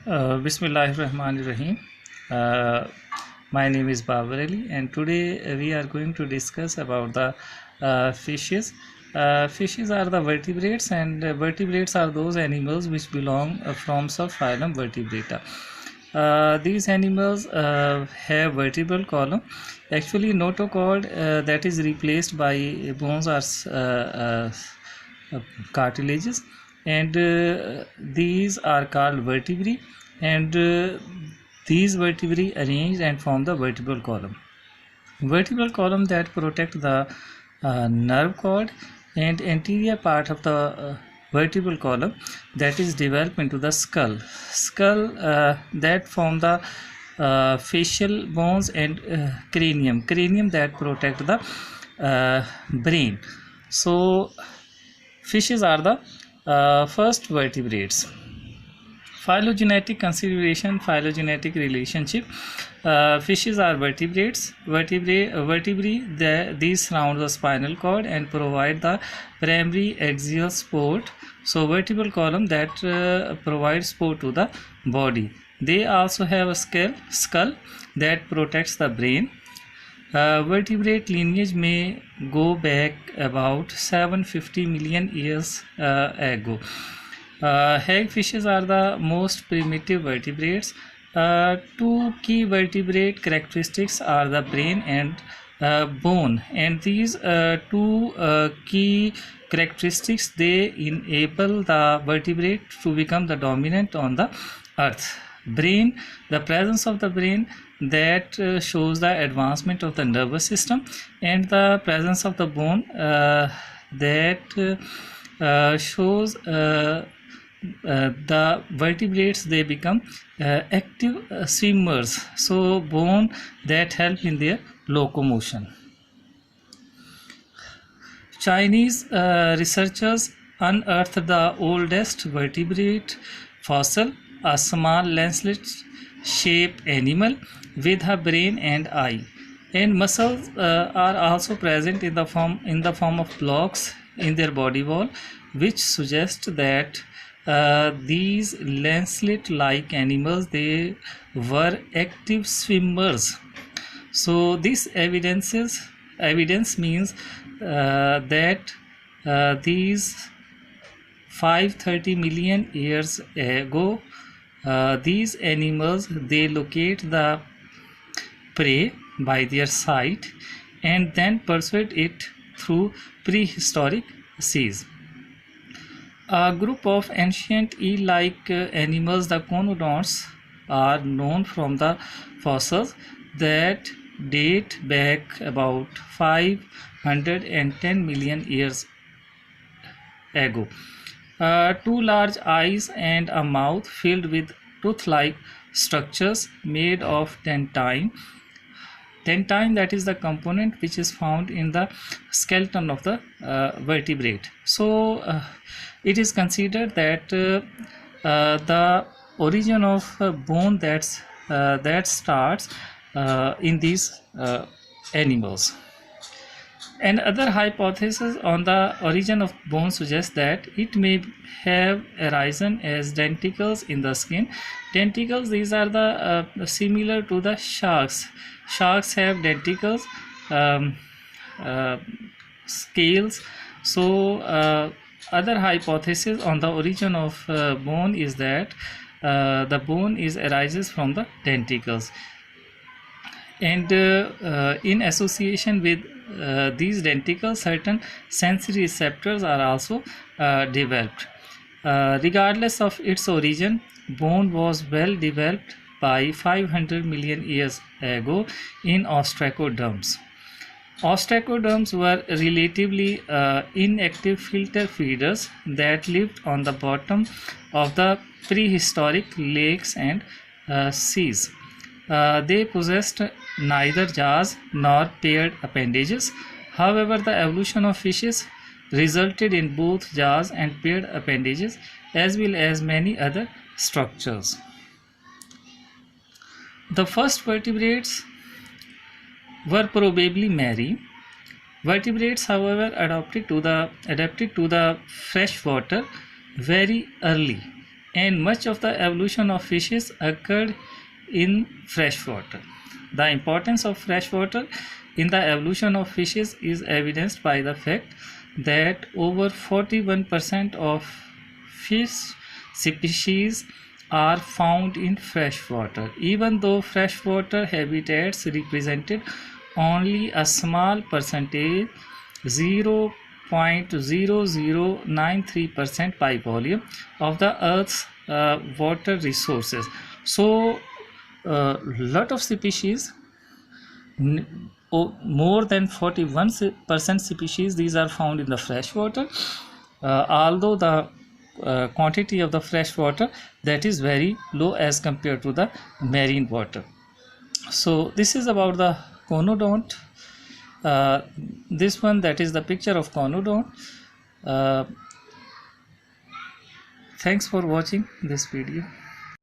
Bismillahirrahmanirrahim. Uh, my name is Babar Ali, and today we are going to discuss about the fishes. Fishes are the vertebrates, and vertebrates are those animals which belong from subphylum Vertebrata. These animals have vertebral column. Actually, notochord that is replaced by bones or cartilages, and these are called vertebrae, and these vertebrae arranged and form the vertebral column. Vertebral column that protect the nerve cord, and anterior part of the vertebral column that is developed into the skull that form the facial bones, and cranium that protect the brain. So fishes are the first vertebrates. Phylogenetic consideration, phylogenetic relationship. Fishes are vertebrates. Vertebrae, these surround the spinal cord and provide the primary axial support. So vertebral column that provides support to the body. They also have a skull that protects the brain. Vertebrate lineage may go back about 750 million years ago. Hagfishes are the most primitive vertebrates. Two key vertebrate characteristics are the brain and bone, and these two key characteristics, they enable the vertebrate to become the dominant on the earth. Brain, the presence of the brain that shows the advancement of the nervous system, and the presence of the bone that shows the vertebrates, they become active swimmers, so bone that help in their locomotion. Chinese researchers unearthed the oldest vertebrate fossil, a small lancelet shaped animal with a brain and eye, and muscles are also present in the form of blocks in their body wall, which suggest that these lancelet-like animals, they were active swimmers. So this evidence means that these 530 million years ago, these animals, they locate the prey by their sight and then persuade it through prehistoric seas. A group of ancient eel-like animals, the conodonts, are known from the fossils that date back about 510 million years ago. Two large eyes and a mouth filled with tooth-like structures made of dentine. Dentine, that is the component which is found in the skeleton of the vertebrate. So it is considered that the origin of bone that starts in these animals. And other hypothesis on the origin of bone suggests that it may have arisen as denticles in the skin. Denticles, these are the similar to the sharks. Sharks have denticles, scales. So other hypothesis on the origin of bone is that the bone arises from the denticles, and in association with these denticles, certain sensory receptors are also developed. Regardless of its origin, bone was well developed by 500 million years ago in ostracoderms. Ostracoderms were relatively inactive filter feeders that lived on the bottom of the prehistoric lakes and seas. They possessed neither jaws nor paired appendages. However, the evolution of fishes resulted in both jaws and paired appendages, as well as many other structures. The first vertebrates were probably marine. Vertebrates, however, adapted to the fresh water very early. and much of the evolution of fishes occurred in freshwater. The importance of freshwater in the evolution of fishes is evidenced by the fact that over 41% of fish species are found in freshwater, even though freshwater habitats represented only a small percentage, 0.0093% by volume of the Earth's water resources. So, lot of species, more than 41% species, these are found in the freshwater, although the quantity of the fresh water that is very low as compared to the marine water. So this is about the conodont. This one, that is the picture of conodont. Thanks for watching this video.